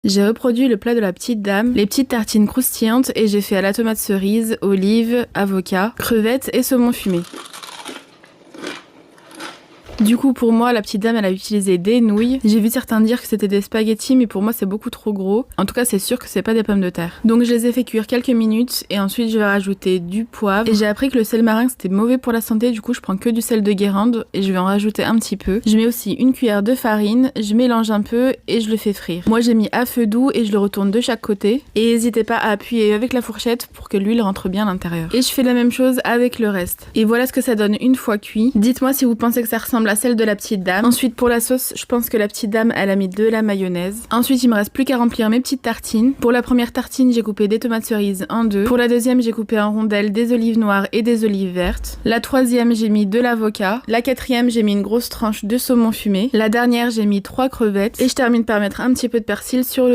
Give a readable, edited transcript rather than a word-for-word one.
J'ai reproduit le plat de la petite dame, les petites tartines croustillantes et j'ai fait à la tomate cerise, olives, avocat, crevettes et saumon fumé. Du coup, pour moi, la petite dame, elle a utilisé des nouilles. J'ai vu certains dire que c'était des spaghettis, mais pour moi, c'est beaucoup trop gros. En tout cas, c'est sûr que c'est pas des pommes de terre. Donc, je les ai fait cuire quelques minutes et ensuite, je vais rajouter du poivre. Et j'ai appris que le sel marin, c'était mauvais pour la santé. Du coup, je prends que du sel de Guérande et je vais en rajouter un petit peu. Je mets aussi une cuillère de farine, je mélange un peu et je le fais frire. Moi, j'ai mis à feu doux et je le retourne de chaque côté. Et n'hésitez pas à appuyer avec la fourchette pour que l'huile rentre bien à l'intérieur. Et je fais la même chose avec le reste. Et voilà ce que ça donne une fois cuit. Dites-moi si vous pensez que ça ressemble à celle de la petite dame. Ensuite pour la sauce, je pense que la petite dame elle a mis de la mayonnaise. Ensuite il me reste plus qu'à remplir mes petites tartines. Pour la première tartine j'ai coupé des tomates cerises en deux. Pour la deuxième j'ai coupé en rondelles des olives noires et des olives vertes. La troisième j'ai mis de l'avocat. La quatrième j'ai mis une grosse tranche de saumon fumé. La dernière j'ai mis 3 crevettes. Et je termine par mettre un petit peu de persil sur le